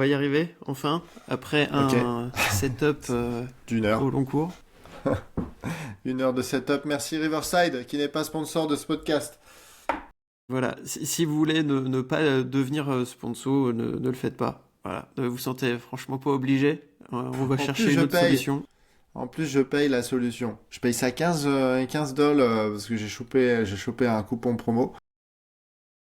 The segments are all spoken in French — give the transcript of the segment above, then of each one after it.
va y arriver, enfin, après Ok, un setup d'une heure. au long cours. 1 heure de setup. Merci Riverside, qui n'est pas sponsor de ce podcast. Voilà, si vous voulez ne pas devenir sponsor, ne le faites pas. Voilà, ne vous sentez franchement pas obligé. On va En plus, chercher je une autre paye. solution. En plus, je paye la solution. Je paye ça 15 dollars parce que j'ai chopé un coupon promo.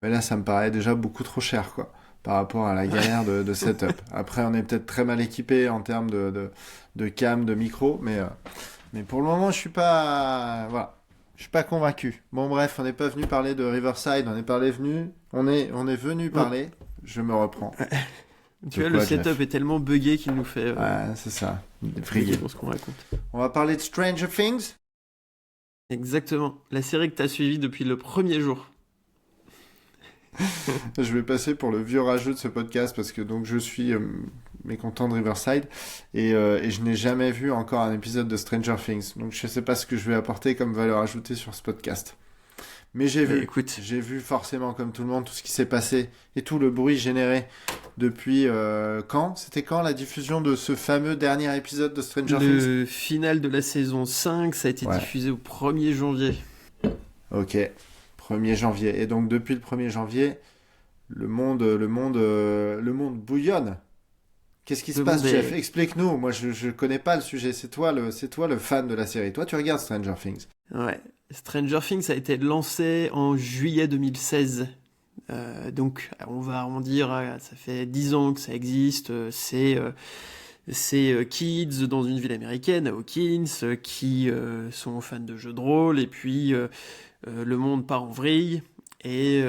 Mais là, ça me paraît déjà beaucoup trop cher, quoi, par rapport à la galère de setup. Après, on est peut-être très mal équipé en termes de cam, de micro, mais pour le moment, je suis pas, voilà, je suis pas convaincu. Bon, bref, on n'est pas venu parler de Riverside, on est venu Ouais, parler. Je me reprends. tu De vois, le quoi, setup Jeff? est tellement buggé qu'il nous fait Ouais, c'est ça. bugger Frigué. dans ce qu'on raconte. On va parler de Stranger Things. Exactement, la série que tu as suivie depuis le premier jour. Je vais passer pour le vieux rageux de ce podcast parce que donc je suis mécontent de Riverside et je n'ai jamais vu encore un épisode de Stranger Things. Donc je ne sais pas ce que je vais apporter comme valeur ajoutée sur ce podcast. Mais j'ai vu, Écoute, j'ai vu forcément comme tout le monde tout ce qui s'est passé et tout le bruit généré depuis quand? C'était quand la diffusion de ce fameux dernier épisode de Stranger Things? le final de la saison 5, ça a été Ouais, diffusé au 1er janvier. ok. 1er janvier. Et donc depuis le 1er janvier, le monde bouillonne. Qu'est-ce qui se Le monde passe, Jeff? est... Explique-nous. Moi, je connais pas le sujet. C'est toi le fan de la série. Toi, tu regardes Stranger Things. Ouais. Stranger Things a été lancé en juillet 2016. Donc, on va arrondir, ça fait 10 ans que ça existe. C'est kids dans une ville américaine, à Hawkins, qui sont fans de jeux de rôle, et puis le monde part en vrille, et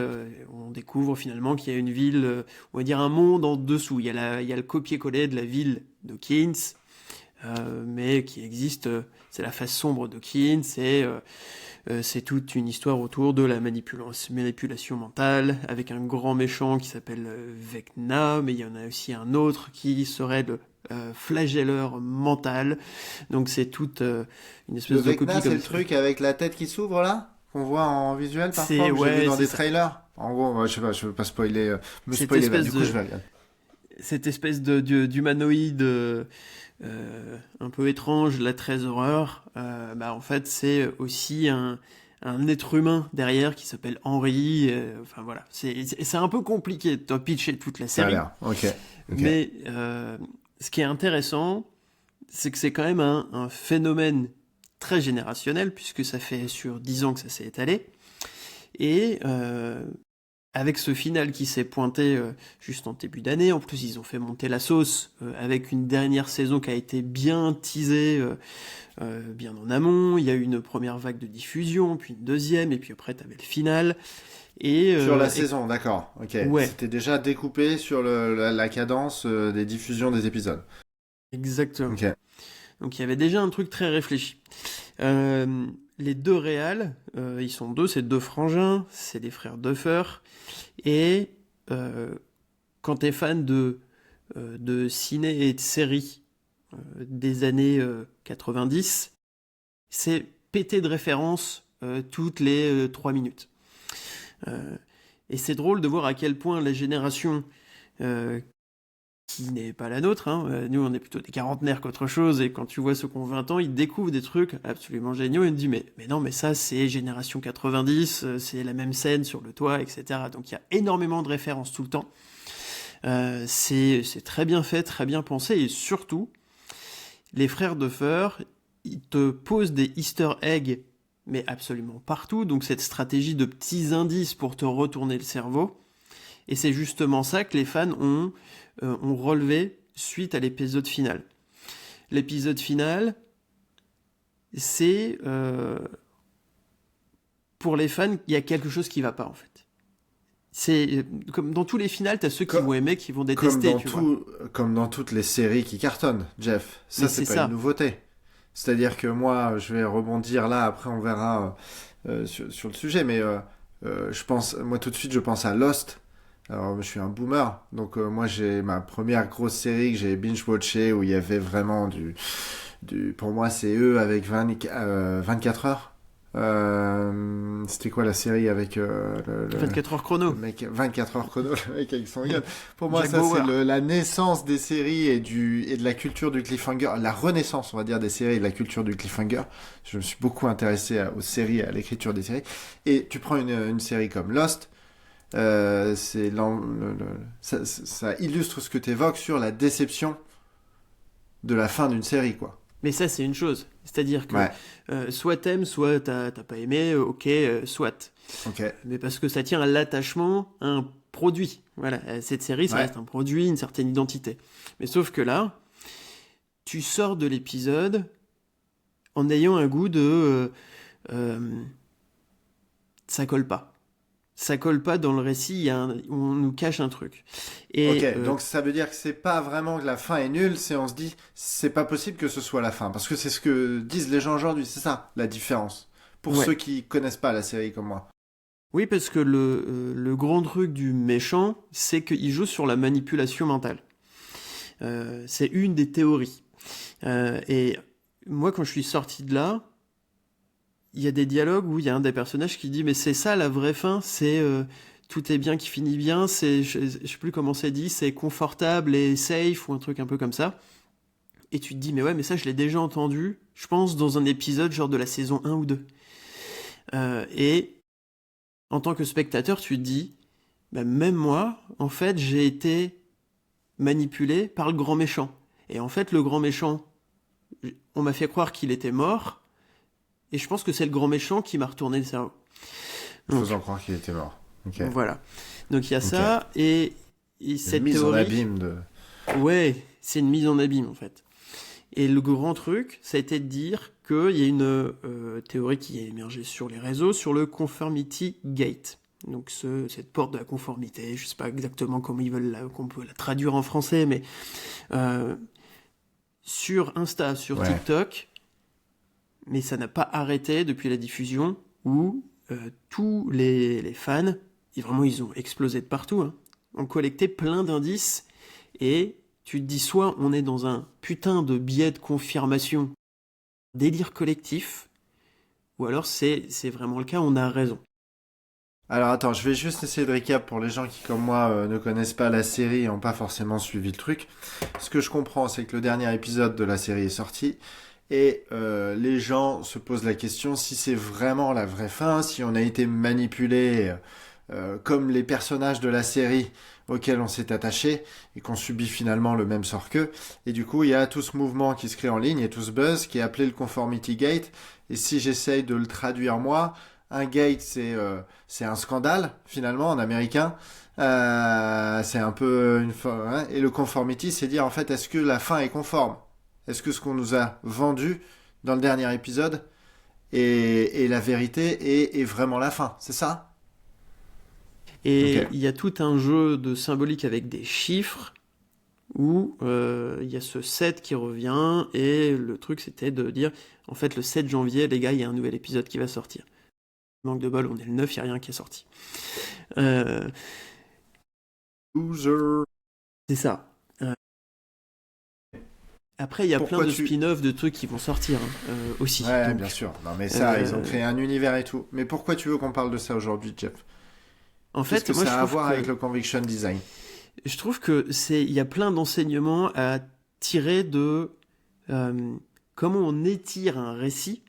on découvre finalement qu'il y a une ville, on va dire un monde en dessous. Il y a le copier-coller de la ville d'Hawkins, mais qui existe, c'est la face sombre d'Hawkins, c'est toute une histoire autour de la manipulation mentale, avec un grand méchant qui s'appelle Vecna, mais il y en a aussi un autre qui serait le flagelleur mental. Donc c'est toute une Le espèce de Vecna, copie c'est comme le ça. truc avec la tête qui s'ouvre là, qu'on voit en visuel parfois, C'est que j'ai vu ouais, dans c'est des ça. trailers. En gros, moi, je sais pas, je veux pas spoiler, me Cette spoiler là. Du espèce coup, je de vais regarder. d'humanoïde un peu étrange, la très horreur, bah en fait c'est aussi un être humain derrière qui s'appelle Henry. Enfin voilà, c'est un peu compliqué de pitcher toute la Ça a série, l'air. Ok. Ok. mais ce qui est intéressant, c'est que c'est quand même un phénomène très générationnel, puisque ça fait sur 10 ans que ça s'est étalé, et avec ce final qui s'est pointé juste en début d'année, en plus ils ont fait monter la sauce avec une dernière saison qui a été bien teasée, bien en amont. Il y a eu une première vague de diffusion, puis une deuxième, et puis après t'avais le final. Sur la Et saison, d'accord. Ok. ouais, C'était déjà découpé sur la cadence des diffusions des épisodes. exactement. Ok. Donc il y avait déjà un truc très réfléchi. Euh, les deux réals, ils sont deux, c'est deux frangins, c'est des frères Duffer, et euh, quand t'es fan de ciné et de séries des années 90, c'est pété de références toutes les 3 minutes. Euh, et c'est drôle de voir à quel point la génération euh, qui n'est pas la nôtre, hein, nous on est plutôt des quarantenaires qu'autre chose, et quand tu vois ceux qui ont 20 ans, ils découvrent des trucs absolument géniaux, et ils me disent mais non, mais ça c'est génération 90, c'est la même scène sur le toit, etc. Donc il y a énormément de références tout le temps. C'est très bien fait, très bien pensé, et surtout, les frères Duffer, ils te posent des easter eggs, mais absolument partout, donc cette stratégie de petits indices pour te retourner le cerveau, et c'est justement ça que les fans ont relevé suite à l'épisode final. L'épisode final, c'est... pour les fans, il y a quelque chose qui va pas, en fait. C'est comme dans tous les finals, t'as ceux qui Co- vont aimer, qui vont Comme détester, dans tu vois. tout, comme dans toutes les séries qui cartonnent, Jeff. Ça, Mais c'est c'est pas une ça. nouveauté. C'est-à-dire que moi, je vais rebondir là, après on verra sur le sujet, mais moi tout de suite, je pense à Lost. Alors, je suis un boomer, donc moi j'ai ma première grosse série que j'ai binge-watchée où il y avait vraiment pour moi, c'est eux avec 24 heures. C'était quoi la série avec 24 heures chrono. le mec 24 heures chrono, le mec avec son gun. Pour moi, Jack ça c'est Bauer. la naissance des séries et de la culture du cliffhanger, la renaissance, on va dire, des séries et de la culture du cliffhanger. Je me suis beaucoup intéressé aux séries, à l'écriture des séries. Et tu prends une série comme Lost. C'est ça illustre ce que tu évoques sur la déception de la fin d'une série, quoi. Mais ça, c'est une chose. C'est-à-dire que Ouais, soit t'aimes, soit t'as pas aimé, ok, soit. ok. Mais parce que ça tient à l'attachement à un produit. Voilà, cette série, ça Ouais. reste un produit, une certaine identité. Mais sauf que là, tu sors de l'épisode en ayant un goût de... euh, ça colle pas. Ça colle pas dans le récit, on nous cache un truc. Ok, Et donc ça veut dire que c'est pas vraiment que la fin est nulle, c'est on se dit c'est pas possible que ce soit la fin, parce que c'est ce que disent les gens aujourd'hui, c'est ça la différence. Pour ouais. ceux qui connaissent pas la série comme moi. Oui, parce que le grand truc du méchant, c'est qu'il joue sur la manipulation mentale. C'est une des théories. Et moi, quand je suis sorti de là, il y a des dialogues où il y a un des personnages qui dit mais c'est ça la vraie fin, c'est tout est bien qui finit bien, c'est je sais plus comment c'est dit, c'est confortable et safe ou un truc un peu comme ça. Et tu te dis mais ouais mais ça je l'ai déjà entendu, je pense dans un épisode genre de la saison 1 ou 2. Et en tant que spectateur tu te dis bah, même moi en fait j'ai été manipulé par le grand méchant. Et en fait le grand méchant, on m'a fait croire qu'il était mort. Et je pense que c'est le grand méchant qui m'a retourné le cerveau. Donc, Faisant croire qu'il était mort. Ok. voilà. Donc il y a Ok. ça, et Une cette mise en théorie, abîme de. ouais, c'est une mise en abîme en fait. Et le grand truc, ça a été de dire qu'il y a une théorie qui a émergé sur les réseaux, sur le conformity gate. Donc cette porte de la conformité, je sais pas exactement comment ils veulent qu'on peut la traduire en français, mais euh, sur Insta, sur Ouais. TikTok, mais ça n'a pas arrêté depuis la diffusion, où tous les fans, et vraiment ils ont explosé de partout, hein, ont collecté plein d'indices, et tu te dis soit on est dans un putain de biais de confirmation, délire collectif, ou alors c'est vraiment le cas, on a raison. Alors attends, je vais juste essayer de récap pour les gens qui comme moi ne connaissent pas la série et n'ont pas forcément suivi le truc. Ce que je comprends, c'est que le dernier épisode de la série est sorti. Et les gens se posent la question si c'est vraiment la vraie fin, si on a été manipulé comme les personnages de la série auxquels on s'est attaché et qu'on subit finalement le même sort qu'eux. Et du coup, il y a tout ce mouvement qui se crée en ligne et tout ce buzz qui est appelé le Conformity Gate. Et si j'essaye de le traduire moi, un gate c'est un scandale finalement en américain. C'est un peu hein. Et le conformity, c'est dire en fait est-ce que la fin est conforme? Est-ce que ce qu'on nous a vendu dans le dernier épisode est la vérité et vraiment la fin? C'est ça? Et Ok. il y a tout un jeu de symbolique avec des chiffres, où il y a ce 7 qui revient, et le truc c'était de dire, en fait le 7 janvier, les gars, il y a un nouvel épisode qui va sortir. Manque de bol, on est le 9, il n'y a rien qui est sorti. Euh, Loser. c'est ça. Après, il y a plein Pourquoi de tu... spin-off de trucs qui vont sortir hein, aussi. Ouais, Donc, bien sûr. Non, mais ça, ils ont euh, créé un univers et tout. Mais pourquoi tu veux qu'on parle de ça aujourd'hui, Jeff? en Qu'est-ce fait, que moi ça a à voir avec le conviction design? je trouve que il y a plein d'enseignements à tirer de euh, comment on étire un récit.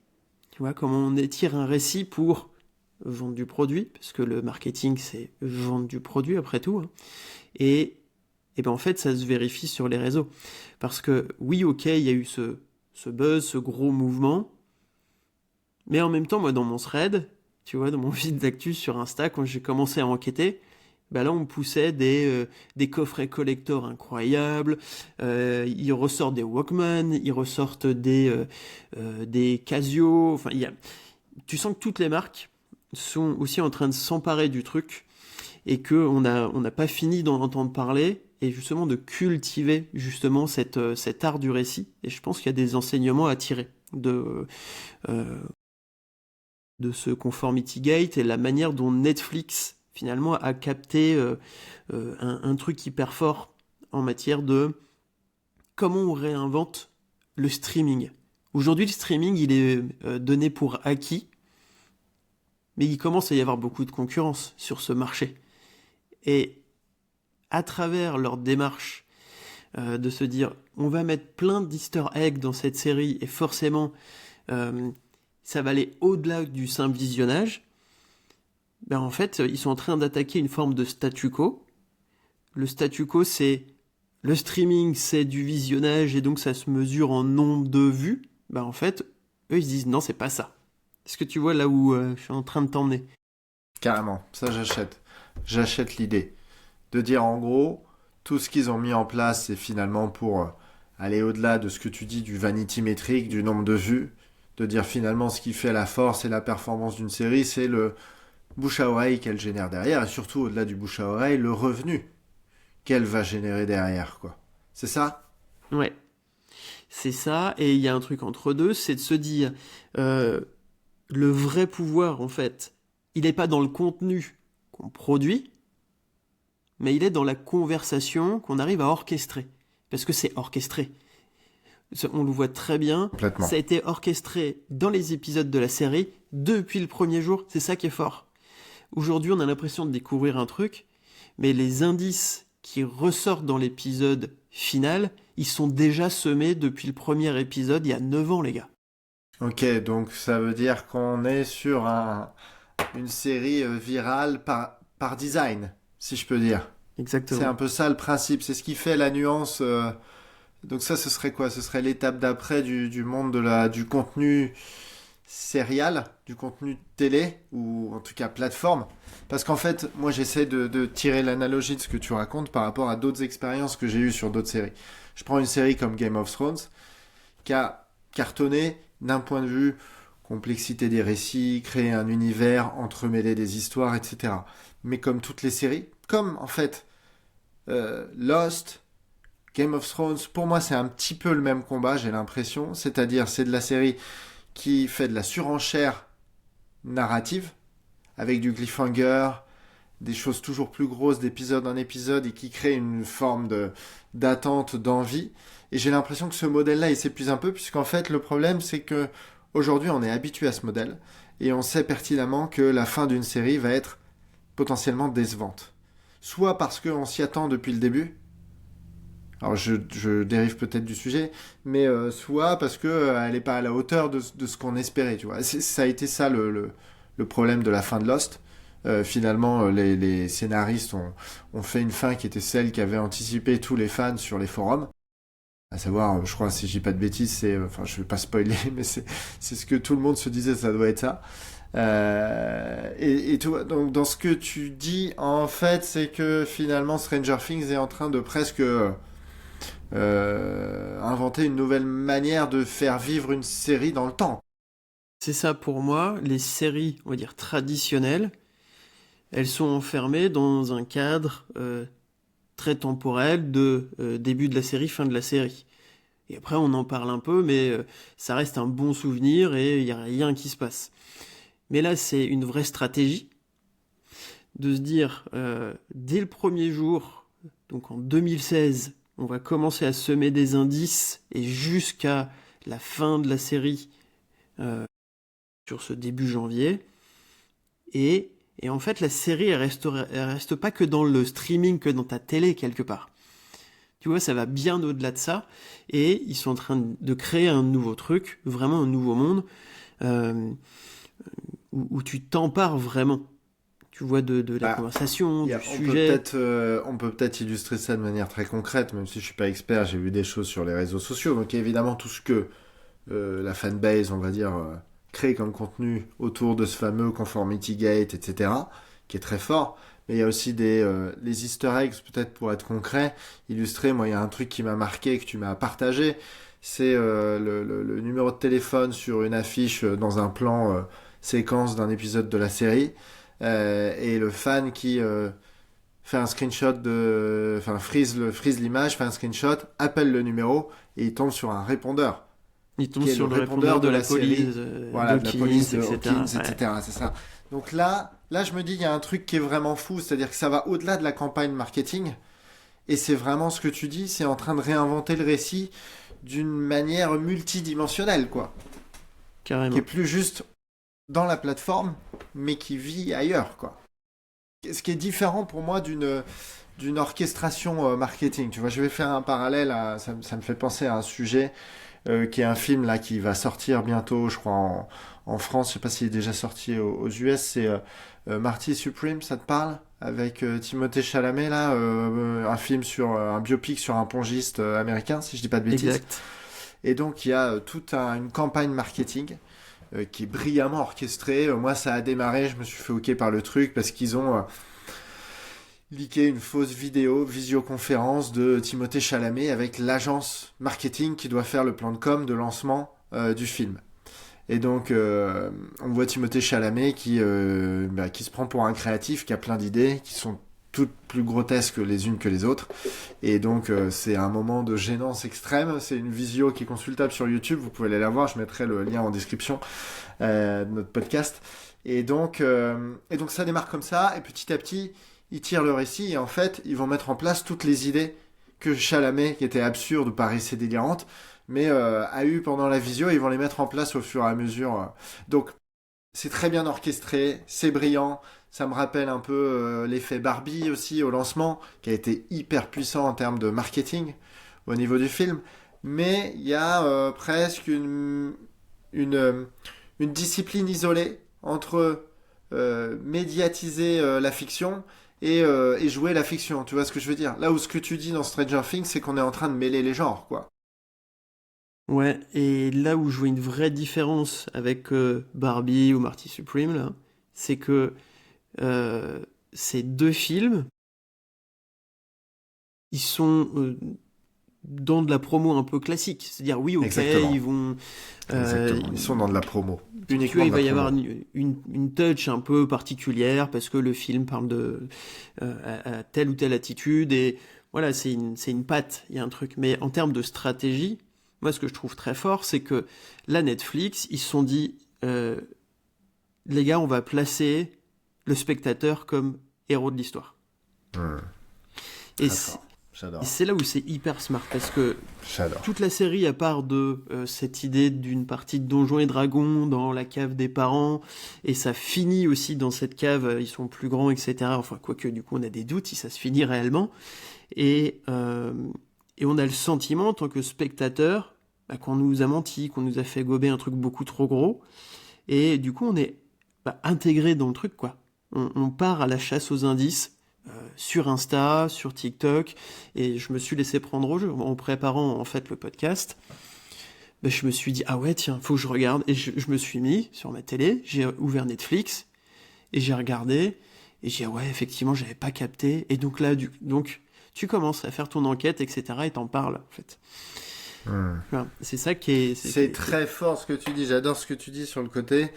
Tu vois, comment on étire un récit pour vendre du produit, parce que le marketing c'est vendre du produit après tout. Hein. Et ben en fait, ça se vérifie sur les réseaux. Parce que oui, ok, il y a eu ce buzz, ce gros mouvement, mais en même temps, moi, dans mon thread, tu vois, dans mon feed d'actu sur Insta, quand j'ai commencé à enquêter, bah là, on me poussait des coffrets collector incroyables, ils ressortent des Walkman, ils ressortent des Casio, enfin, tu sens que toutes les marques sont aussi en train de s'emparer du truc, et on n'a pas fini d'en entendre parler, et justement de cultiver justement cet art du récit. Et je pense qu'il y a des enseignements à tirer euh, de ce Conformity Gate et la manière dont Netflix finalement a capté un truc hyper fort en matière de comment on réinvente le streaming. Aujourd'hui, le streaming, il est donné pour acquis, mais il commence à y avoir beaucoup de concurrence sur ce marché. Et à travers leur démarche de se dire on va mettre plein d'easter eggs dans cette série et forcément ça va aller au-delà du simple visionnage, ben en fait ils sont en train d'attaquer une forme de statu quo. Le statu quo, c'est le streaming, c'est du visionnage et donc ça se mesure en nombre de vues. Ben en fait, eux ils se disent non, c'est pas ça. Est-ce que tu vois là où je suis en train de t'emmener? Carrément, ça j'achète. J'achète l'idée. De dire en gros, tout ce qu'ils ont mis en place, c'est finalement pour aller au-delà de ce que tu dis du vanity metric, du nombre de vues. De dire finalement ce qui fait la force et la performance d'une série, c'est le bouche à oreille qu'elle génère derrière. Et surtout, au-delà du bouche à oreille, le revenu qu'elle va générer derrière, quoi. C'est ça? Ouais, c'est ça. Et il y a un truc entre deux, c'est de se dire le vrai pouvoir, en fait, il n'est pas dans le contenu qu'on produit, mais il est dans la conversation qu'on arrive à orchestrer. Parce que c'est orchestré. On le voit très bien. Complètement. Ça a été orchestré dans les épisodes de la série depuis le premier jour. C'est ça qui est fort. Aujourd'hui, on a l'impression de découvrir un truc, mais les indices qui ressortent dans l'épisode final, ils sont déjà semés depuis le premier épisode, il y a 9 ans, les gars. Ok, donc ça veut dire qu'on est sur une série virale par design, si je peux dire. C'est Exactement. un peu ça le principe, c'est ce qui fait la nuance. Donc ça, ce serait quoi? Ce serait l'étape d'après du monde du contenu serial, du contenu télé, ou en tout cas plateforme. Parce qu'en fait, moi j'essaie de tirer l'analogie de ce que tu racontes par rapport à d'autres expériences que j'ai eues sur d'autres séries. Je prends une série comme Game of Thrones, qui a cartonné d'un point de vue complexité des récits, créer un univers, entremêler des histoires, etc. Mais comme toutes les séries, comme en fait Lost, Game of Thrones, pour moi c'est un petit peu le même combat, j'ai l'impression. C'est-à-dire c'est de la série qui fait de la surenchère narrative, avec du cliffhanger, des choses toujours plus grosses d'épisode en épisode et qui crée une forme d'attente, d'envie. Et j'ai l'impression que ce modèle-là, il s'épuise un peu, puisqu'en fait, le problème, c'est que aujourd'hui, on est habitué à ce modèle et on sait pertinemment que la fin d'une série va être potentiellement décevante. Soit parce qu'on s'y attend depuis le début, alors je dérive peut-être du sujet, mais soit parce qu'elle n'est pas à la hauteur de ce qu'on espérait, tu vois. Ça a été ça le problème de la fin de Lost. Finalement, les scénaristes ont fait une fin qui était celle qu'avaient anticipé tous les fans sur les forums. À savoir, je crois, si je dis pas de bêtises, enfin, je vais pas spoiler, mais c'est ce que tout le monde se disait, ça doit être ça. Et tout, donc, dans ce que tu dis, en fait, c'est que finalement, Stranger Things est en train de presque inventer une nouvelle manière de faire vivre une série dans le temps. C'est ça pour moi, les séries, on va dire, traditionnelles, elles sont enfermées dans un cadre très temporel de début de la série, fin de la série. Et après, on en parle un peu, mais ça reste un bon souvenir et il n'y a rien qui se passe. Mais là, c'est une vraie stratégie de se dire, dès le premier jour, donc en 2016, on va commencer à semer des indices et jusqu'à la fin de la série, sur ce début janvier. Et en fait, la série, elle reste pas que dans le streaming, que dans ta télé, quelque part. Tu vois, ça va bien au-delà de ça. Et ils sont en train de créer un nouveau truc, vraiment un nouveau monde, où tu t'empares vraiment. Tu vois, de la conversation, du sujet. On peut peut-être illustrer ça de manière très concrète, même si je suis pas expert, j'ai vu des choses sur les réseaux sociaux. Donc évidemment, tout ce que la fanbase, on va dire, crée comme contenu autour de ce fameux Conformity Gate, etc., qui est très fort. Mais il y a aussi les easter eggs, peut-être pour être concret, illustré. Moi, il y a un truc qui m'a marqué, que tu m'as partagé. C'est le numéro de téléphone sur une affiche dans un plan séquence d'un épisode de la série. Et le fan qui fait un screenshot enfin, freeze l'image, fait un screenshot, appelle le numéro et il tombe sur un répondeur. Il tombe sur le répondeur de la police, voilà, de la police de etc. Hawkins, etc. C'est ça. Donc là, je me dis, il y a un truc qui est vraiment fou, c'est-à-dire que ça va au-delà de la campagne marketing. Et c'est vraiment ce que tu dis, c'est en train de réinventer le récit d'une manière multidimensionnelle, quoi. Carrément. Qui est plus juste, dans la plateforme, mais qui vit ailleurs, quoi. Ce qui est différent pour moi d'une orchestration marketing. Tu vois, je vais faire un parallèle, ça me fait penser à un sujet qui est un film là qui va sortir bientôt, je crois, en France. Je sais pas s'il est déjà sorti aux US. C'est Marty Supreme, ça te parle? Avec Timothée Chalamet, là, un film sur un biopic sur un pongiste américain, si je dis pas de bêtises. Exact. Et donc, il y a toute une campagne marketing qui est brillamment orchestrée. Moi, ça a démarré, je me suis fait hoquer par le truc parce qu'ils ont leaké une fausse vidéo, visioconférence de Timothée Chalamet avec l'agence marketing qui doit faire le plan de com de lancement du film. Et donc, on voit Timothée Chalamet qui se prend pour un créatif, qui a plein d'idées, qui sont toutes plus grotesques les unes que les autres. Et donc, c'est un moment de gênance extrême. C'est une visio qui est consultable sur YouTube. Vous pouvez aller la voir. Je mettrai le lien en description de notre podcast. Et donc, ça démarre comme ça. Et petit à petit, ils tirent le récit. Et en fait, ils vont mettre en place toutes les idées que Chalamet, qui étaient absurdes ou paraissaient délirantes, mais a eu pendant la visio, ils vont les mettre en place au fur et à mesure. Donc, c'est très bien orchestré, c'est brillant. Ça me rappelle un peu l'effet Barbie aussi au lancement, qui a été hyper puissant en termes de marketing au niveau du film. Mais il y a presque une discipline isolée entre médiatiser la fiction et jouer la fiction. Tu vois ce que je veux dire? Là où ce que tu dis dans Stranger Things, c'est qu'on est en train de mêler les genres, quoi. Ouais, et là où je vois une vraie différence avec Barbie ou Marty Supreme, là, c'est que ces deux films, ils sont dans de la promo un peu classique. C'est-à-dire, oui, ok, Exactement. ils vont... Exactement. Ils sont dans de la promo. tu vois, Uniquement il de la va y promo. avoir une touch un peu particulière parce que le film parle de à telle ou telle attitude et voilà, c'est une patte, il y a un truc. Mais en termes de stratégie, moi, ce que je trouve très fort, c'est que la Netflix, ils se sont dit, les gars, on va placer le spectateur comme héros de l'histoire. Et Très c'est fort. J'adore. et c'est là où c'est hyper smart parce que J'adore. toute la série, à part de cette idée d'une partie de Donjons et Dragons dans la cave des parents, et ça finit aussi dans cette cave, ils sont plus grands, etc. Enfin, quoique, du coup, on a des doutes si ça se finit réellement. Et, euh, et on a le sentiment, en tant que spectateur, bah, qu'on nous a menti, qu'on nous a fait gober un truc beaucoup trop gros. Et du coup, on est intégré dans le truc, quoi. On part à la chasse aux indices sur Insta, sur TikTok, et je me suis laissé prendre au jeu en préparant en fait le podcast. Ben, je me suis dit ah ouais tiens faut que je regarde et je me suis mis sur ma télé, j'ai ouvert Netflix et j'ai regardé et j'ai dit ah ouais effectivement j'avais pas capté et donc là donc tu commences à faire ton enquête etc et t'en parles en fait. Voilà. C'est ça qui est C'est très fort ce que tu dis. J'adore ce que tu dis sur le côté.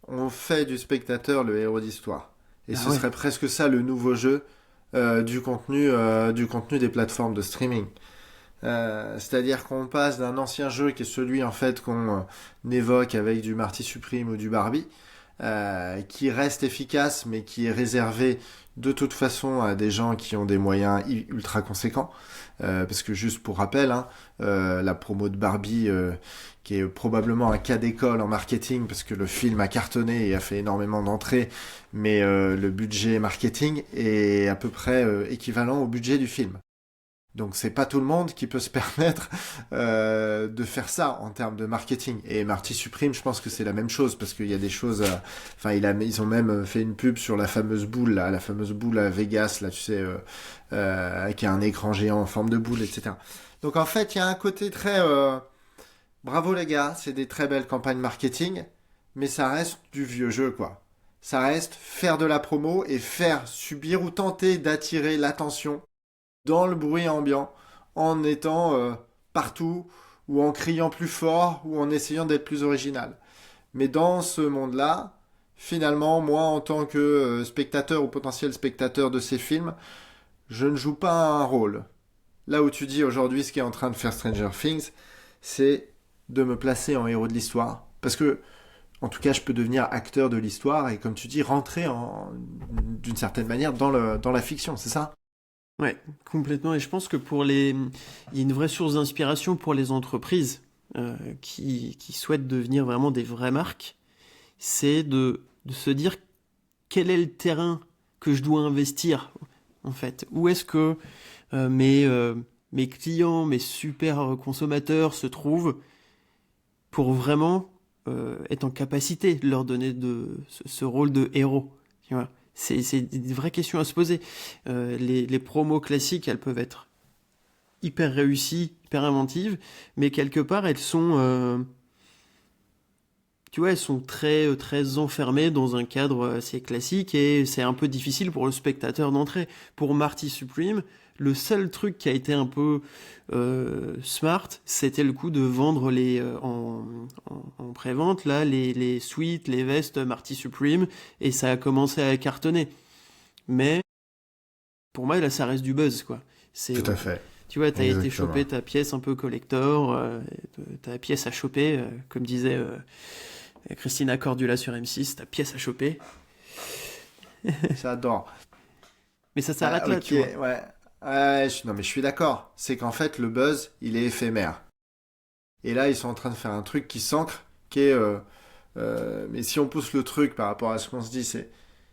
On fait du spectateur le héros d'histoire. Et ah ce ouais serait presque ça le nouveau jeu du contenu des plateformes de streaming. C'est-à-dire qu'on passe d'un ancien jeu qui est celui en fait qu'on évoque avec du Marty Supreme ou du Barbie, qui reste efficace mais qui est réservé de toute façon à des gens qui ont des moyens ultra conséquents. Parce que juste pour rappel, hein, la promo de Barbie, qui est probablement un cas d'école en marketing, parce que le film a cartonné et a fait énormément d'entrées, mais le budget marketing est à peu près équivalent au budget du film. Donc c'est pas tout le monde qui peut se permettre de faire ça en termes de marketing. Et Marty Supreme, je pense que c'est la même chose parce qu'il y a des choses. Enfin, ils ont même fait une pub sur la fameuse boule, là, la fameuse boule à Vegas, là, tu sais, qui a un écran géant en forme de boule, etc. Donc en fait, il y a un côté très bravo les gars, c'est des très belles campagnes marketing, mais ça reste du vieux jeu, quoi. Ça reste faire de la promo et faire subir ou tenter d'attirer l'attention dans le bruit ambiant, en étant partout, ou en criant plus fort, ou en essayant d'être plus original. Mais dans ce monde-là, finalement, moi, en tant que spectateur ou potentiel spectateur de ces films, je ne joue pas un rôle. Là où tu dis aujourd'hui ce qui est en train de faire Stranger Things, c'est de me placer en héros de l'histoire. Parce que, en tout cas, je peux devenir acteur de l'histoire et, comme tu dis, rentrer d'une certaine manière dans la fiction, c'est ça? ouais complètement et je pense que il y a une vraie source d'inspiration pour les entreprises qui souhaitent devenir vraiment des vraies marques. c'est de se dire quel est le terrain que je dois investir, en fait. Où est-ce que mes clients, mes super consommateurs se trouvent pour vraiment être en capacité de leur donner ce rôle de héros. Tu vois. C'est des vraies questions à se poser. Les promos classiques, elles peuvent être hyper réussies, hyper inventives, mais quelque part, elles sont... tu vois, elles sont très enfermées dans un cadre assez classique et c'est un peu difficile pour le spectateur d'entrer. Pour Marty Supreme, le seul truc qui a été un peu smart, c'était le coup de vendre en pré-vente là, les suites, les vestes Marty Supreme et ça a commencé à cartonner. Mais pour moi, là, ça reste du buzz, quoi. C'est, Tout à fait. tu vois, t'as été Exactement. choper ta pièce un peu collector, ta pièce à choper, comme disait Christina Cordula sur M6, ta pièce à choper. J'adore. Mais ça s'arrête là, Ok, tu vois. ouais. Ouais, non, mais je suis d'accord. C'est qu'en fait, le buzz, il est éphémère. Et là, ils sont en train de faire un truc qui s'ancre, qui est... mais si on pousse le truc par rapport à ce qu'on se dit,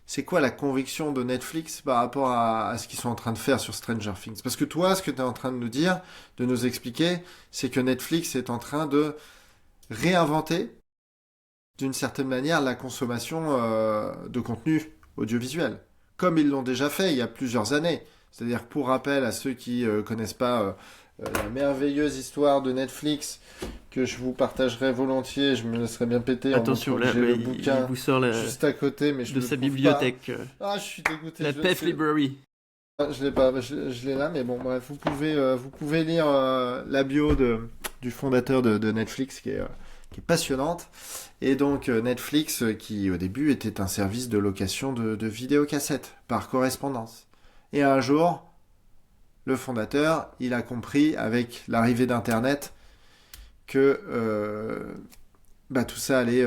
c'est quoi la conviction de Netflix par rapport à ce qu'ils sont en train de faire sur Stranger Things? Parce que toi, ce que tu es en train de nous dire, de nous expliquer, c'est que Netflix est en train de réinventer, d'une certaine manière, la consommation de contenu audiovisuel. Comme ils l'ont déjà fait il y a plusieurs années. C'est-à-dire, pour rappel à ceux qui connaissent pas la merveilleuse histoire de Netflix, que je vous partagerai volontiers, je me laisserai bien péter en Attention, montrant que là, j'ai le il bouquin vous sort juste à côté, mais je de le sa trouve bibliothèque, pas. Ah, je suis dégoûté. la PEF Library. Je l'ai pas, je l'ai là, mais bon, bref, vous pouvez lire la bio du fondateur de Netflix qui est passionnante. Et donc Netflix, qui au début était un service de location de vidéocassettes par correspondance. Et un jour, le fondateur, il a compris avec l'arrivée d'Internet que tout ça allait,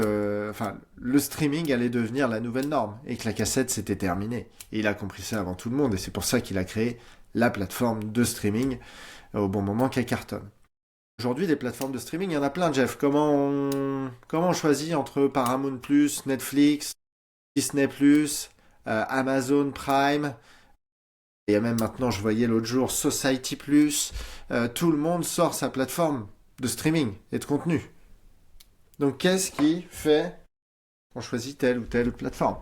enfin, le streaming allait devenir la nouvelle norme et que la cassette c'était terminé. Et il a compris ça avant tout le monde et c'est pour ça qu'il a créé la plateforme de streaming au bon moment qu'elle cartonne. Aujourd'hui, des plateformes de streaming, il y en a plein, Jeff. Comment on choisit entre Paramount+, Netflix, Disney+, Amazon Prime, et même maintenant, je voyais l'autre jour Society+, tout le monde sort sa plateforme de streaming et de contenu. Donc qu'est-ce qui fait qu'on choisit telle ou telle plateforme?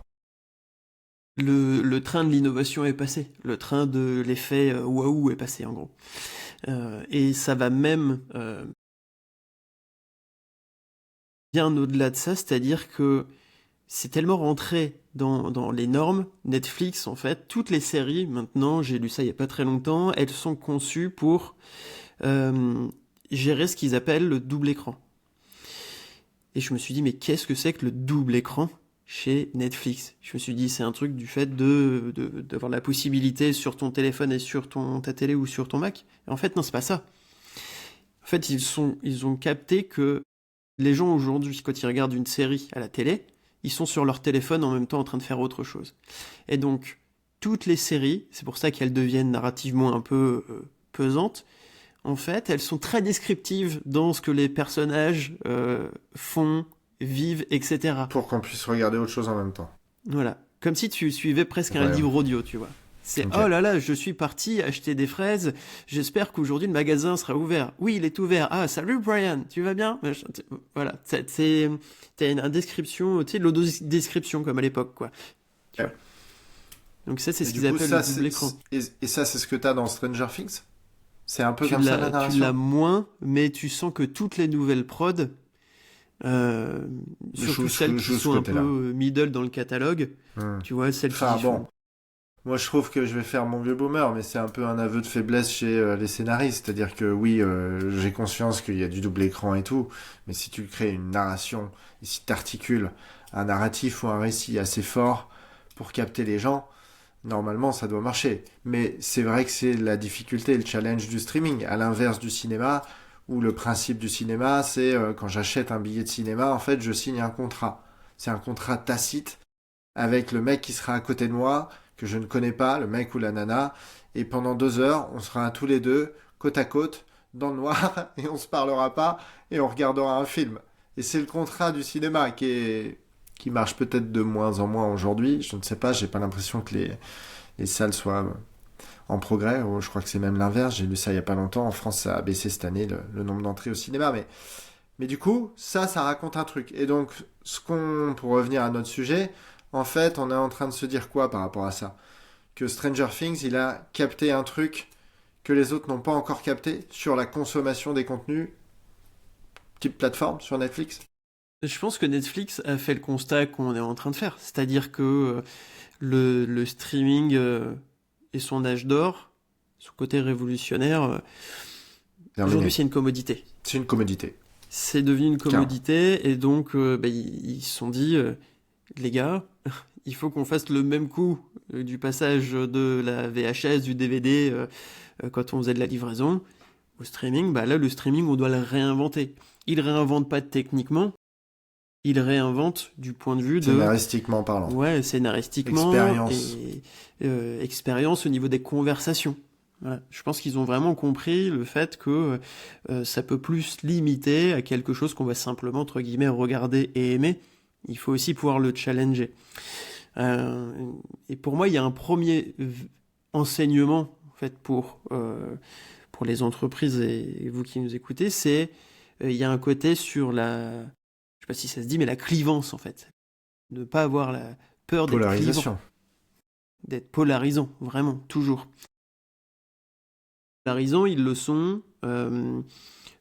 Le train de l'innovation est passé. Le train de l'effet waouh est passé, en gros. Et ça va même bien au-delà de ça, c'est-à-dire que c'est tellement rentré dans les normes. Netflix, en fait, toutes les séries, maintenant, j'ai lu ça il y a pas très longtemps, elles sont conçues pour gérer ce qu'ils appellent le double écran. Et je me suis dit, mais qu'est-ce que c'est que le double écran chez Netflix? Je me suis dit, c'est un truc du fait d'avoir la possibilité sur ton téléphone et sur ta télé ou sur ton Mac. Et en fait, non, c'est pas ça. En fait, ils ont capté que les gens aujourd'hui, quand ils regardent une série à la télé, ils sont sur leur téléphone en même temps en train de faire autre chose. Et donc, toutes les séries, c'est pour ça qu'elles deviennent narrativement un peu pesantes, en fait, elles sont très descriptives dans ce que les personnages font, vivent, etc. Pour qu'on puisse regarder autre chose en même temps. Voilà. Comme si tu suivais presque un Ouais. livre audio, tu vois. C'est Ok. oh là là, je suis parti acheter des fraises. J'espère qu'aujourd'hui le magasin sera ouvert. Oui, il est ouvert. Ah, salut Brian, tu vas bien? Voilà, t'as une description, tu sais, de l'audio-description comme à l'époque, quoi. Tu vois. Donc ça, c'est ce Et du qu'ils coup, appellent ça, le double écran. et ça, c'est ce que t'as dans Stranger Things? C'est un peu comme ça la Tu narration? l'as moins, mais tu sens que toutes les nouvelles prods, euh, surtout celles qui Joue ce sont un peu côté-là. middle dans le catalogue, Hmm. tu vois, celles Enfin qui bon, font. moi je trouve que je vais faire mon vieux boomer, mais c'est un peu un aveu de faiblesse chez les scénaristes. C'est-à-dire que oui, j'ai conscience qu'il y a du double écran et tout, mais si tu crées une narration, et si tu articules un narratif ou un récit assez fort pour capter les gens, normalement ça doit marcher. Mais c'est vrai que c'est la difficulté, le challenge du streaming, à l'inverse du cinéma, où le principe du cinéma, c'est quand j'achète un billet de cinéma, en fait je signe un contrat. C'est un contrat tacite avec le mec qui sera à côté de moi, que je ne connais pas, le mec ou la nana, et pendant 2 heures, on sera tous les deux, côte à côte, dans le noir, et on se parlera pas, et on regardera un film. Et c'est le contrat du cinéma qui marche peut-être de moins en moins aujourd'hui. Je ne sais pas, j'ai pas l'impression que les salles soient en progrès. Je crois que c'est même l'inverse. J'ai lu ça il y a pas longtemps. En France, ça a baissé cette année le nombre d'entrées au cinéma. Mais du coup, ça raconte un truc. Et donc, pour revenir à notre sujet, en fait, on est en train de se dire quoi par rapport à ça? Que Stranger Things, il a capté un truc que les autres n'ont pas encore capté sur la consommation des contenus type plateforme sur Netflix. Je pense que Netflix a fait le constat qu'on est en train de faire, c'est-à-dire que le streaming et son âge d'or, son côté révolutionnaire, aujourd'hui c'est une commodité. C'est une commodité. C'est devenu une commodité et donc ils se sont dit, les gars, il faut qu'on fasse le même coup du passage de la VHS, du DVD quand on faisait de la livraison au streaming. Bah là, le streaming, on doit le réinventer. Il ne réinvente pas techniquement, il réinvente du point de vue de... Scénaristiquement parlant. Ouais, scénaristiquement. Expérience. Et expérience au niveau des conversations. Voilà. Je pense qu'ils ont vraiment compris le fait que ça peut plus se limiter à quelque chose qu'on va simplement, entre guillemets, regarder et aimer. Il faut aussi pouvoir le challenger. Et pour moi, il y a un premier enseignement en fait, pour les entreprises et vous qui nous écoutez, c'est il y a un côté sur la... Je sais pas si ça se dit, mais la clivance, en fait. Ne pas avoir la peur d'être polarisation. D'être polarisant, vraiment, toujours. Polarisants, ils le sont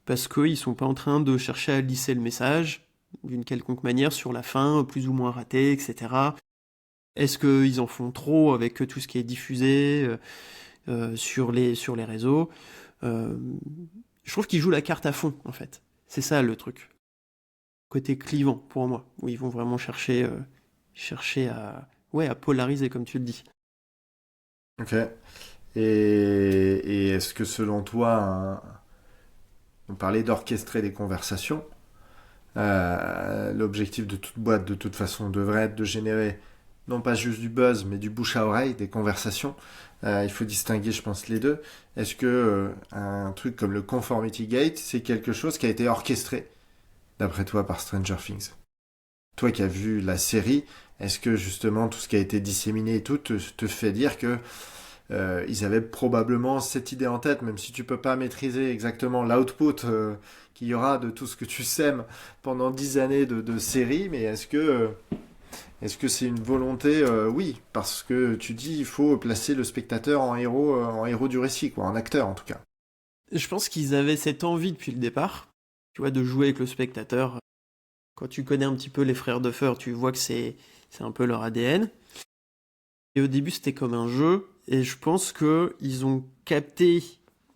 parce qu'ils sont pas en train de chercher à lisser le message d'une quelconque manière sur la fin, plus ou moins ratée, etc. Est-ce qu'ils en font trop avec tout ce qui est diffusé sur les réseaux Je trouve qu'ils jouent la carte à fond, en fait. C'est ça, le truc. Côté clivant, pour moi, où ils vont vraiment chercher à polariser, comme tu le dis. Ok. Et est-ce que selon toi, on parlait d'orchestrer des conversations, l'objectif de toute boîte, de toute façon, devrait être de générer non pas juste du buzz, mais du bouche à oreille, des conversations. Il faut distinguer, je pense, les deux. Est-ce que un truc comme le Conformity Gate, c'est quelque chose qui a été orchestré, d'après toi, par Stranger Things? Toi qui as vu la série, est-ce que justement tout ce qui a été disséminé et tout te fait dire que ils avaient probablement cette idée en tête, même si tu peux pas maîtriser exactement l'output qu'il y aura de tout ce que tu sèmes pendant 10 années de série, mais est-ce que c'est une volonté? Oui, parce que tu dis il faut placer le spectateur en héros du récit, quoi, en acteur en tout cas. Je pense qu'ils avaient cette envie depuis le départ, tu vois, de jouer avec le spectateur. Quand tu connais un petit peu les frères Duffer, tu vois que c'est un peu leur ADN. Et au début, c'était comme un jeu, et je pense qu'ils ont capté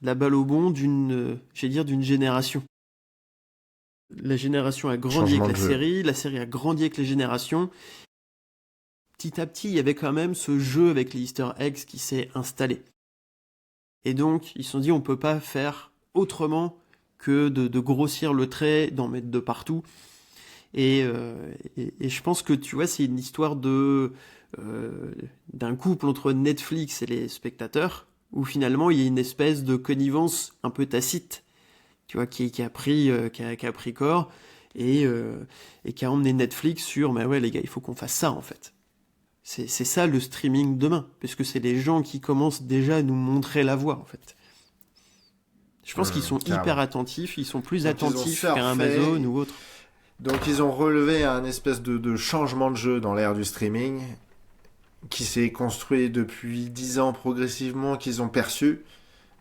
la balle au bond d'une génération. La génération a grandi avec la série a grandi avec les générations. Petit à petit, il y avait quand même ce jeu avec les Easter eggs qui s'est installé. Et donc, ils se sont dit, on peut pas faire autrement que de grossir le trait, d'en mettre de partout. Et je pense que, tu vois, c'est une histoire d'un couple entre Netflix et les spectateurs, où finalement, il y a une espèce de connivence un peu tacite, tu vois, qui a pris corps, et qui a emmené Netflix sur, mais ouais, les gars, il faut qu'on fasse ça, en fait. C'est ça le streaming demain, puisque c'est les gens qui commencent déjà à nous montrer la voie, en fait. Je pense qu'ils sont hyper attentifs, ils sont plus attentifs qu'un Amazon ou autre. Donc ils ont relevé un espèce de changement de jeu dans l'ère du streaming, qui s'est construit depuis 10 ans progressivement, qu'ils ont perçu,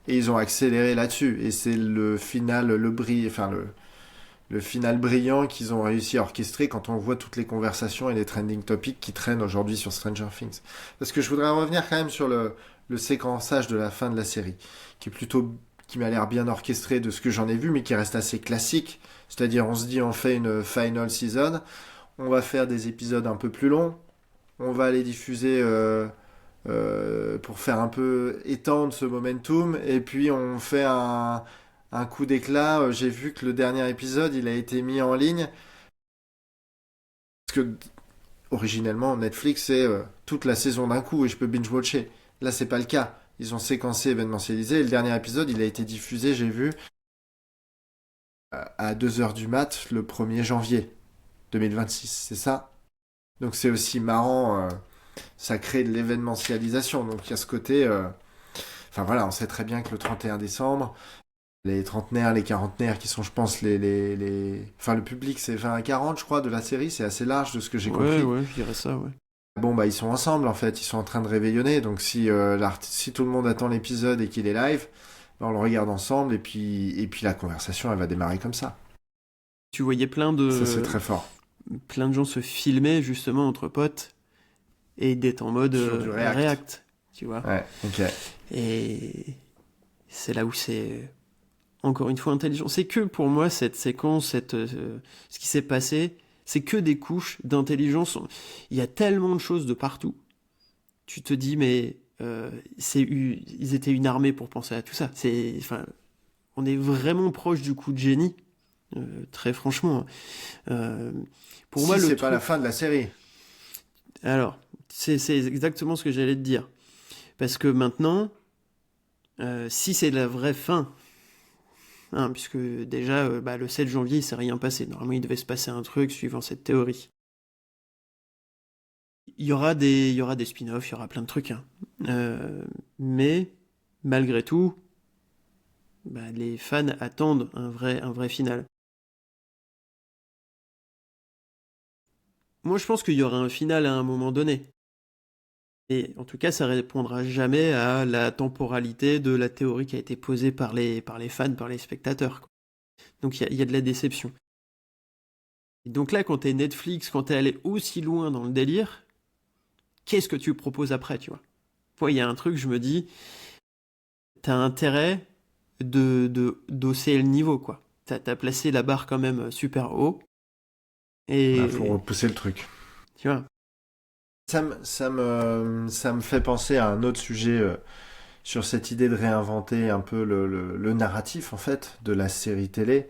et ils ont accéléré là-dessus. Et c'est le final, le final brillant qu'ils ont réussi à orchestrer quand on voit toutes les conversations et les trending topics qui traînent aujourd'hui sur Stranger Things. Parce que je voudrais revenir quand même sur le séquençage de la fin de la série, qui m'a l'air bien orchestré de ce que j'en ai vu, mais qui reste assez classique. C'est-à-dire, on se dit, on fait une final season, on va faire des épisodes un peu plus longs, on va les diffuser pour faire un peu étendre ce momentum, et puis on fait un coup d'éclat. J'ai vu que le dernier épisode, il a été mis en ligne. Parce que, originellement, Netflix, c'est toute la saison d'un coup et je peux binge-watcher. Là, c'est pas le cas. Ils ont séquencé, événementialisé. Et le dernier épisode, il a été diffusé, j'ai vu, à 2h du mat, le 1er janvier 2026. C'est ça? Donc c'est aussi marrant, ça crée de l'événementialisation. Donc il y a ce côté... Enfin voilà, on sait très bien que le 31 décembre, les trentenaires, les quarantenaires qui sont, je pense, Enfin, le public, c'est 20 à 40, je crois, de la série. C'est assez large de ce que j'ai Ouais, compris. ouais, je dirais ça, ouais. Bon, bah, ils sont ensemble, en fait. Ils sont en train de réveillonner. Donc, si tout le monde attend l'épisode et qu'il est live, bah, on le regarde ensemble. Et puis la conversation, elle va démarrer comme ça. Tu voyais Ça, c'est très fort. plein de gens se filmer justement entre potes et d'être en mode Sur du React. React, tu vois. Ouais, ok. Et c'est là où c'est encore une fois intelligent. C'est que pour moi, cette séquence, ce qui s'est passé, c'est que des couches d'intelligence. Il y a tellement de choses de partout. Tu te dis, mais ils étaient une armée pour penser à tout ça. Enfin, on est vraiment proche du coup de génie, très franchement. Euh, pour Si moi, c'est pas la fin de la série. Alors, c'est exactement ce que j'allais te dire. Parce que maintenant, si c'est la vraie fin, hein, puisque déjà, le 7 janvier, il s'est rien passé. Normalement, il devait se passer un truc suivant cette théorie. Il y aura des spin-offs, il y aura plein de trucs. Hein. Mais, malgré tout, les fans attendent un vrai final. Moi, je pense qu'il y aura un final à un moment donné. Et en tout cas, ça répondra jamais à la temporalité de la théorie qui a été posée par les fans, par les spectateurs. Quoi. Donc il y a de la déception. Et donc là, quand t'es Netflix, quand t'es allé aussi loin dans le délire, qu'est-ce que tu proposes après, tu vois? Moi, il y a un truc, je me dis, t'as intérêt d'hausser le niveau, quoi. T'as placé la barre quand même super haut. Bah, faut Et repousser le truc. tu vois, Ça me fait penser à un autre sujet sur cette idée de réinventer un peu le narratif, en fait, de la série télé.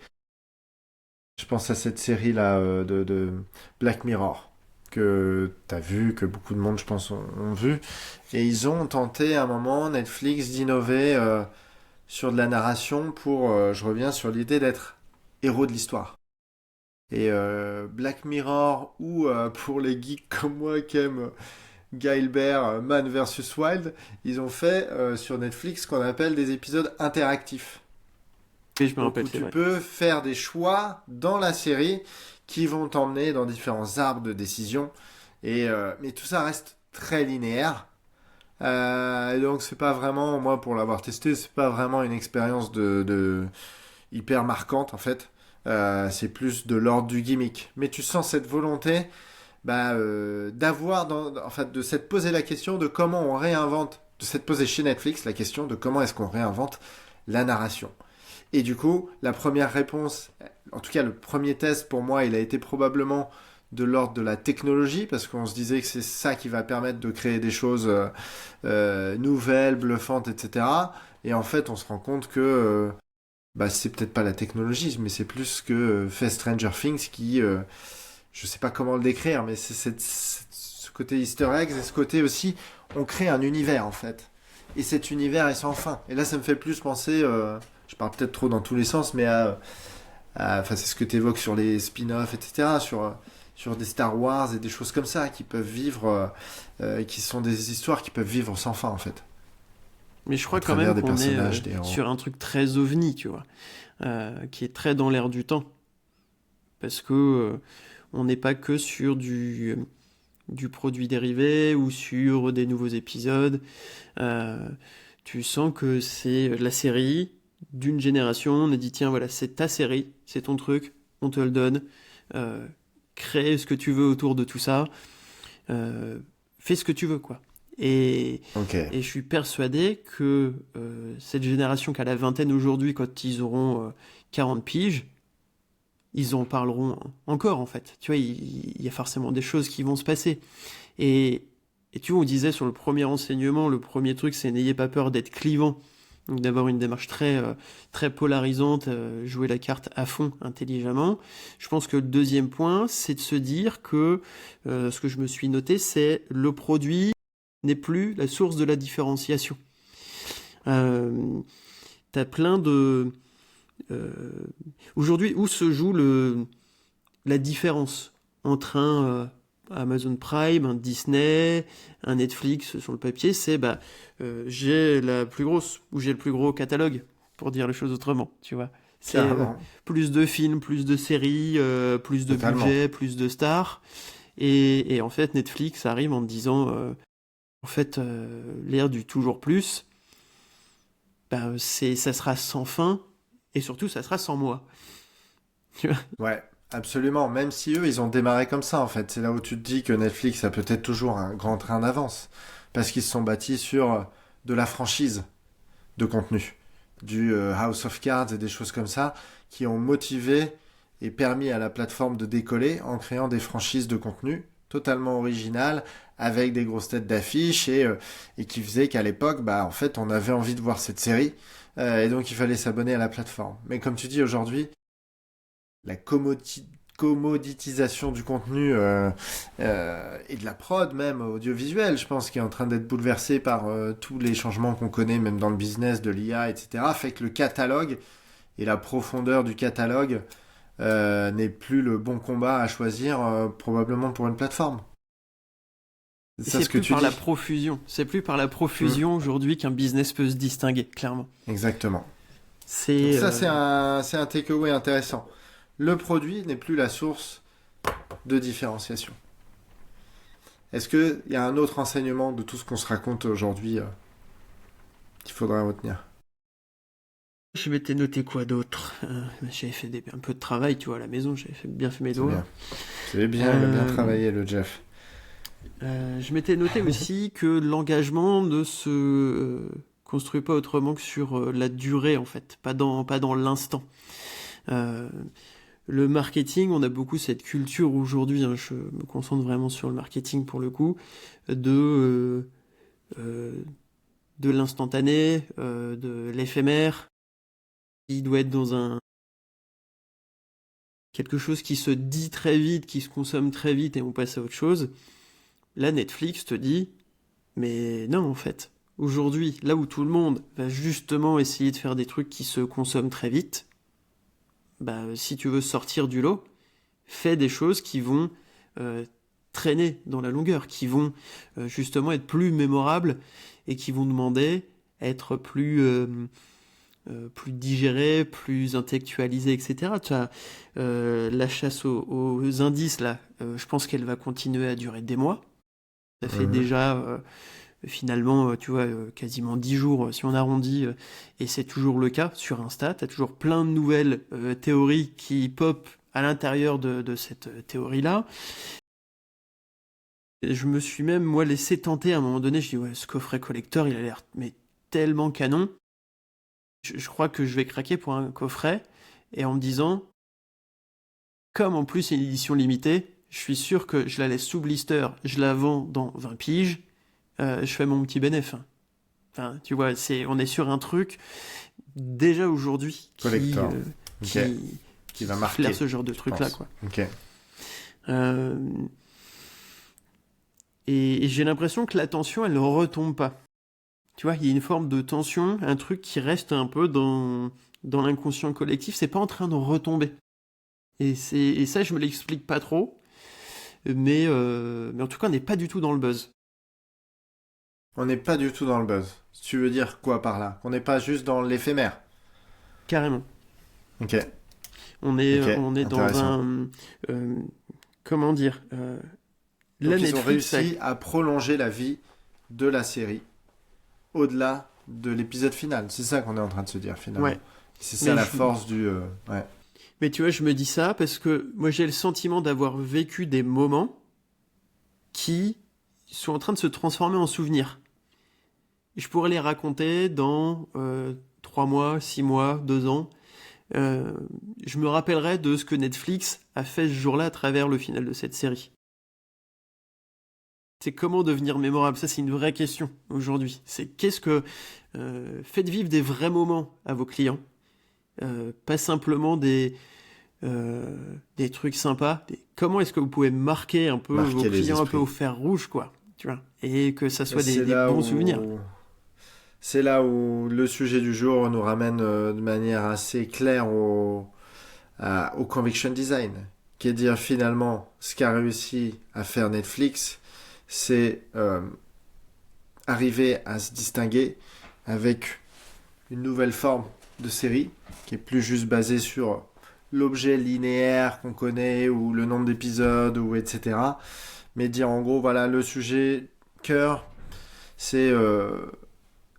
Je pense à cette série-là de Black Mirror, que t'as vu, que beaucoup de monde, je pense, ont vu. Et ils ont tenté à un moment, Netflix, d'innover sur de la narration pour, je reviens sur l'idée d'être héros de l'histoire. Et Black Mirror, ou pour les geeks comme moi qui aiment Guilbert, Man vs Wild, ils ont fait sur Netflix ce qu'on appelle des épisodes interactifs. et je me Donc rappelle, où c'est tu vrai. peux faire des choix dans la série qui vont t'emmener dans différents arbres de décision. Mais tout ça reste très linéaire. Et donc c'est pas vraiment, moi pour l'avoir testé, c'est pas vraiment une expérience de hyper marquante en fait. C'est plus de l'ordre du gimmick. Mais tu sens cette volonté d'avoir, en fait, de s'être posé la question de comment on réinvente, de s'être posé chez Netflix la question de comment est-ce qu'on réinvente la narration. Et du coup, la première réponse, en tout cas le premier test pour moi, il a été probablement de l'ordre de la technologie, parce qu'on se disait que c'est ça qui va permettre de créer des choses nouvelles, bluffantes, etc. Et en fait, on se rend compte que c'est peut-être pas la technologie, mais c'est plus que fait Stranger Things qui, je sais pas comment le décrire, mais ce côté Easter eggs et ce côté aussi, on crée un univers en fait. Et cet univers est sans fin. Et là, ça me fait plus penser, je parle peut-être trop dans tous les sens, mais enfin, c'est ce que tu évoques sur les spin-offs, etc., sur des Star Wars et des choses comme ça qui peuvent vivre, qui sont des histoires qui peuvent vivre sans fin en fait, Mais je à crois quand travers même des qu'on est personnages, des héros. sur un truc très ovni, tu vois, qui est très dans l'air du temps. Parce que on n'est pas que sur du produit dérivé ou sur des nouveaux épisodes. Euh, Tu sens que c'est la série d'une génération. On a dit, tiens, voilà, c'est ta série, c'est ton truc, on te le donne. Euh, Crée ce que tu veux autour de tout ça. Euh, Fais ce que tu veux, quoi. Ok. Et je suis persuadé que cette génération qui a la vingtaine aujourd'hui, quand ils auront 40 piges, ils en parleront encore, en fait. Tu vois, il y a forcément des choses qui vont se passer. Et, et tu vois, on disait sur le premier enseignement, le premier truc, c'est n'ayez pas peur d'être clivant. Donc d'avoir une démarche très polarisante, jouer la carte à fond, intelligemment. Je pense que le deuxième point, c'est de se dire que ce que je me suis noté, c'est le produit n'est plus la source de la différenciation. Euh, T'as plein de... euh, Aujourd'hui, où se joue la différence entre Amazon Prime, un Disney, un Netflix sur le papier, c'est j'ai la plus grosse ou j'ai le plus gros catalogue, pour dire les choses autrement, tu vois. C'est Carrément. plus de films, plus de séries, plus de Totalement. budget, plus de stars. Et en fait, Netflix arrive en te disant, l'ère du toujours plus, ça sera sans fin, et surtout, ça sera sans moi. Tu vois. Ouais, absolument. Même si eux, ils ont démarré comme ça, en fait. C'est là où tu te dis que Netflix a peut-être toujours un grand train d'avance. Parce qu'ils se sont bâtis sur de la franchise de contenu. Du House of Cards et des choses comme ça, qui ont motivé et permis à la plateforme de décoller en créant des franchises de contenu totalement originales, avec des grosses têtes d'affiche, et qui faisait qu'à l'époque, en fait, on avait envie de voir cette série, et donc il fallait s'abonner à la plateforme. Mais comme tu dis aujourd'hui, la commoditisation du contenu et de la prod même audiovisuelle, je pense, qui est en train d'être bouleversée par tous les changements qu'on connaît, même dans le business de l'IA, etc., fait que le catalogue et la profondeur du catalogue n'est plus le bon combat à choisir probablement pour une plateforme. C'est ça C'est ce que plus tu par la dis. profusion. C'est plus par la profusion aujourd'hui qu'un business peut se distinguer, clairement. Exactement. Donc C'est ça, c'est un takeaway intéressant. Le produit n'est plus la source de différenciation. Est-ce qu'il y a un autre enseignement de tout ce qu'on se raconte aujourd'hui qu'il faudrait retenir? Je m'étais noté quoi d'autre? J'avais fait un peu de travail, tu vois, à la maison. Bien fait mes C'est devoirs. bien. C'est bien, il a bien travaillé, le Jeff. Je m'étais noté aussi que l'engagement ne se construit pas autrement que sur la durée, en fait, pas dans l'instant. Euh, le marketing, on a beaucoup cette culture aujourd'hui, hein, je me concentre vraiment sur le marketing pour le coup, de, de l'instantané, de l'éphémère, qui doit être dans quelque chose qui se dit très vite, qui se consomme très vite et on passe à autre chose. Là, Netflix te dit, mais non, en fait, aujourd'hui, là où tout le monde va justement essayer de faire des trucs qui se consomment très vite, si tu veux sortir du lot, fais des choses qui vont traîner dans la longueur, qui vont justement être plus mémorables et qui vont demander à être plus digérées, plus intellectualisées, etc. Tu vois, la chasse aux indices, là, je pense qu'elle va continuer à durer des mois. Ça fait déjà, finalement, tu vois, quasiment 10 jours, si on arrondit, et c'est toujours le cas sur Insta. Tu as toujours plein de nouvelles théories qui pop à l'intérieur de cette théorie-là. Et je me suis même, moi, laissé tenter à un moment donné. Je dis, ouais, ce coffret collector, il a l'air mais tellement canon. Je crois que je vais craquer pour un coffret, et en me disant, comme en plus c'est une édition limitée, je suis sûr que je la laisse sous blister, je la vends dans 20 piges, je fais mon petit bénéfice. Enfin, tu vois, on est sur un truc déjà aujourd'hui Collector. qui, Ok. Qui va marquer, flaire ce genre de truc-là, pense. quoi. Ok. Euh, et j'ai l'impression que la tension, elle ne retombe pas. Tu vois, il y a une forme de tension, un truc qui reste un peu dans l'inconscient collectif, c'est pas en train de retomber. Et ça, je me l'explique pas trop, mais en tout cas, on n'est pas du tout dans le buzz. On n'est pas du tout dans le buzz. Tu veux dire quoi par là? Qu'on n'est pas juste dans l'éphémère. Carrément. Ok. On Ok. est dans Intéressant. comment dire, Donc la ils ont Netflix, réussi à prolonger la vie de la série au-delà de l'épisode final. C'est ça qu'on est en train de se dire finalement. ouais. C'est ça Mais la force du... ouais. Mais tu vois, je me dis ça parce que moi j'ai le sentiment d'avoir vécu des moments qui sont en train de se transformer en souvenirs. Je pourrais les raconter dans 3 mois, 6 mois, 2 ans. Je me rappellerai de ce que Netflix a fait ce jour-là à travers le final de cette série. C'est comment devenir mémorable. Ça, c'est une vraie question aujourd'hui. C'est faites vivre des vrais moments à vos clients. Pas simplement des trucs sympas. Comment est-ce que vous pouvez marquer un peu vos Marquer les clients un peu esprits. au fer rouge, quoi. Tu vois, et que ça Et soit des bons souvenirs. C'est là où le sujet du jour nous ramène de manière assez claire au conviction design, qui est de dire finalement ce qu'a réussi à faire Netflix, c'est arriver à se distinguer avec une nouvelle forme de série qui est plus juste basée sur l'objet linéaire qu'on connaît ou le nombre d'épisodes ou etc. Mais dire en gros voilà le sujet cœur, c'est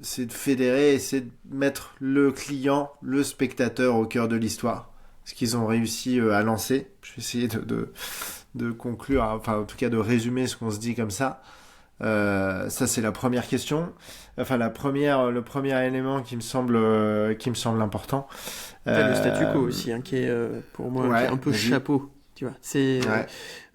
c'est de fédérer et c'est de mettre le client, le spectateur au cœur de l'histoire. Ce qu'ils ont réussi à lancer. Je vais essayer de conclure, enfin en tout cas de résumer ce qu'on se dit comme ça. Ça c'est la première question. Enfin le premier élément qui me semble important. T'as le statu quo aussi, hein, qui est pour moi qui est un peu vas-y. chapeau. Tu vois, c'est Ouais,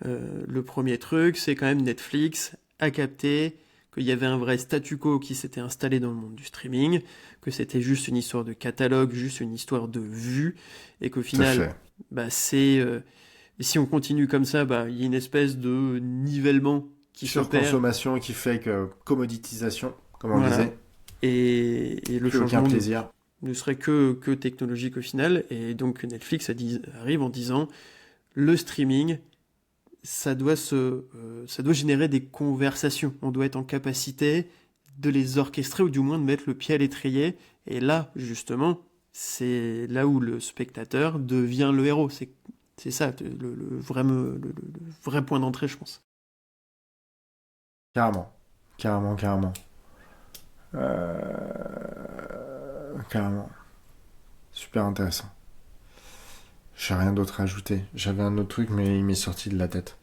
le premier truc, c'est quand même Netflix a capté qu'il y avait un vrai statu quo qui s'était installé dans le monde du streaming, que c'était juste une histoire de catalogue, juste une histoire de vue, et qu'au tout à final, fait. bah, si on continue comme ça, bah, il y a une espèce de nivellement qui s'opère, Surconsommation qui fait que commoditisation, comme on voilà, disait. et le Plus aucun changement plaisir. ne serait que technologique au final, et donc Netflix arrive en disant le streaming, ça doit générer des conversations. On doit être en capacité de les orchestrer ou du moins de mettre le pied à l'étrier. Et là, justement, c'est là où le spectateur devient le héros. C'est ça le vrai point d'entrée, je pense. Carrément. Carrément. Carrément. Super intéressant. J'ai rien d'autre à ajouter. J'avais un autre truc, mais il m'est sorti de la tête.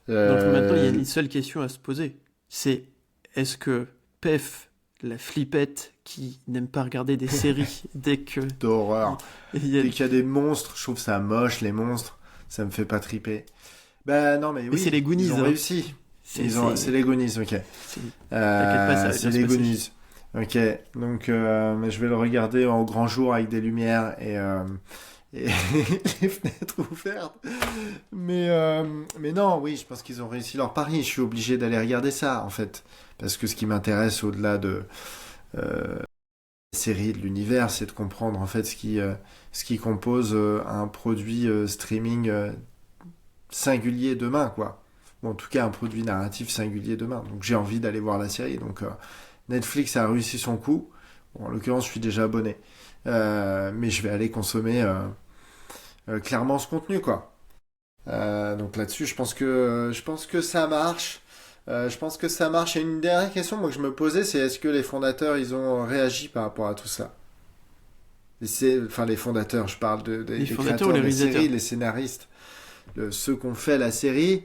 Donc maintenant, il y a Euh, une seule question à se poser. C'est est-ce que Pef, la flippette qui n'aime pas regarder des séries dès que D'horreur. il y a... Dès qu'il y a des monstres, je trouve ça moche, les monstres. Ça me fait pas triper. Ben non, mais Mais c'est les oui, Goonies, ils ont hein. réussi. C'est, C'est les Goonies, ok. c'est- T'inquiète pas, ça va C'est bien se les passer. Goonies. Ok, donc mais je vais le regarder en grand jour avec des lumières et les fenêtres ouvertes. Mais non, oui, je pense qu'ils ont réussi leur pari. Je suis obligé d'aller regarder ça, en fait. Parce que ce qui m'intéresse au-delà de la série, de l'univers, c'est de comprendre en fait ce qui compose un produit streaming singulier demain, quoi. Ou en tout cas un produit narratif singulier demain. Donc j'ai envie d'aller voir la série. Donc Netflix a réussi son coup. Bon, en l'occurrence, je suis déjà abonné. Mais je vais aller consommer clairement ce contenu, quoi. Donc là-dessus, je pense que ça marche. Je pense que ça marche. Et une dernière question moi, que je me posais, c'est est-ce que les fondateurs, ils ont réagi par rapport à tout ça? Enfin, les fondateurs, je parle Les des fondateurs ou créateurs les de la série, réalisateurs? les scénaristes, ceux qui ont fait la série.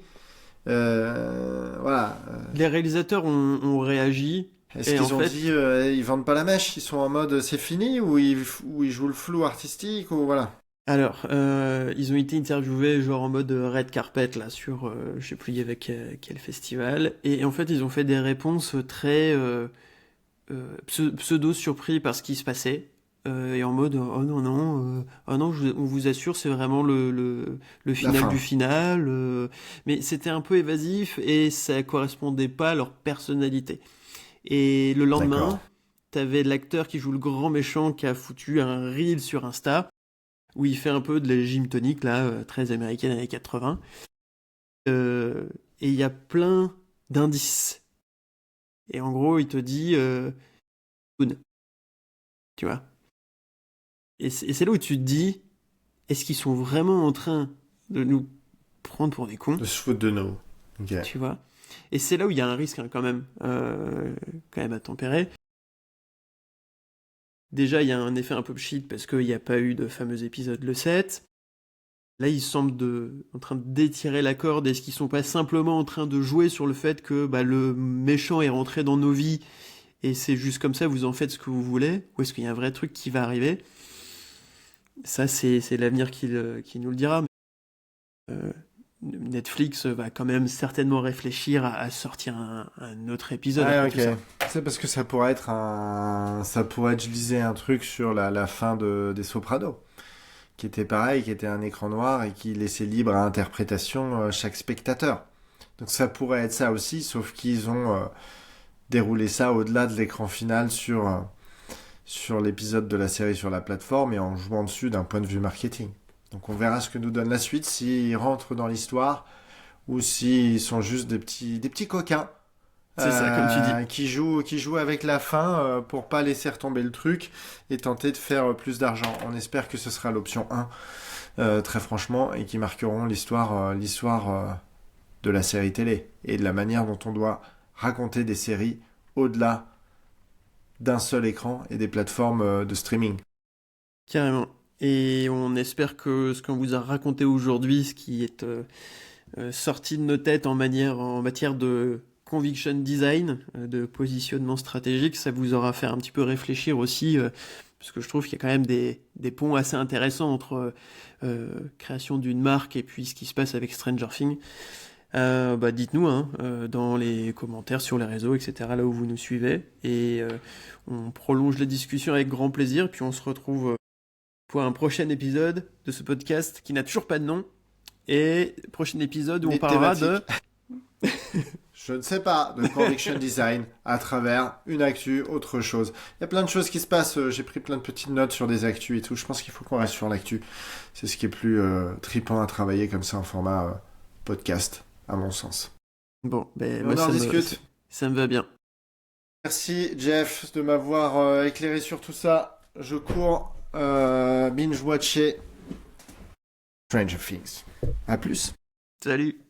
Voilà. Les réalisateurs ont réagi, Est-ce et en qu'ils ont fait, dit ils vendent pas la mèche, ils sont en mode c'est fini ou ils jouent le flou artistique ou voilà. alors, ils ont été interviewés genre en mode red carpet là sur, je sais plus avec quel festival, et en fait ils ont fait des réponses très pseudo surpris par ce qui se passait, et en mode oh non non, oh non, on vous assure c'est vraiment le La final du fin. final, mais c'était un peu évasif et ça correspondait pas à leur personnalité. Et le D'accord. lendemain, t'avais l'acteur qui joue le grand méchant qui a foutu un reel sur Insta où il fait un peu de la gym tonique, là, très américaine années 80. Euh, et il y a plein d'indices. Et en gros, il te dit, Spoon, tu vois. Et c'est là où tu te dis, est-ce qu'ils sont vraiment en train de nous prendre pour des cons, De se foutre de nous. Ok. tu vois. Et c'est là où il y a un risque hein, quand même à tempérer. Déjà, il y a un effet un peu shit parce qu'il n'y a pas eu de fameux épisode le 7. Là, ils semblent en train d'étirer la corde. Est-ce qu'ils sont pas simplement en train de jouer sur le fait que bah, le méchant est rentré dans nos vies et c'est juste comme ça, vous en faites ce que vous voulez? Ou est-ce qu'il y a un vrai truc qui va arriver? Ça, c'est l'avenir qui nous le dira. Euh, Netflix va quand même certainement réfléchir à sortir un autre épisode Ouais, après tout ça. ok. C'est parce que ça pourrait être ça pourrait être, je lisais un truc sur la fin des Sopranos, qui était pareil, qui était un écran noir et qui laissait libre à interprétation chaque spectateur. Donc ça pourrait être ça aussi, sauf qu'ils ont déroulé ça au-delà de l'écran final sur l'épisode de la série sur la plateforme et en jouant dessus d'un point de vue marketing. Donc on verra ce que nous donne la suite, s'ils rentrent dans l'histoire ou s'ils sont juste des petits coquins. C'est ça, comme tu dis. Qui jouent avec la fin pour pas laisser retomber le truc et tenter de faire plus d'argent. On espère que ce sera l'option 1, très franchement, et qui marqueront l'histoire de la série télé et de la manière dont on doit raconter des séries au-delà d'un seul écran et des plateformes de streaming. Carrément. Et on espère que ce qu'on vous a raconté aujourd'hui, ce qui est sorti de nos têtes en matière de conviction design, de positionnement stratégique, ça vous aura fait un petit peu réfléchir aussi, parce que je trouve qu'il y a quand même des ponts assez intéressants entre création d'une marque et puis ce qui se passe avec Stranger Things. Dites-nous dans les commentaires sur les réseaux, etc., là où vous nous suivez, et on prolonge la discussion avec grand plaisir, puis on se retrouve pour un prochain épisode de ce podcast qui n'a toujours pas de nom, et prochain épisode où on parlera de... Je ne sais pas, de conviction design à travers une actu, autre chose. Il y a plein de choses qui se passent, j'ai pris plein de petites notes sur des actus et tout, je pense qu'il faut qu'on reste sur l'actu. C'est ce qui est plus tripant à travailler comme ça en format podcast, à mon sens. Bon, on en discute. Ça me va bien. Merci Jeff de m'avoir éclairé sur tout ça. Je cours binge-watcher Stranger Things. À plus. Salut.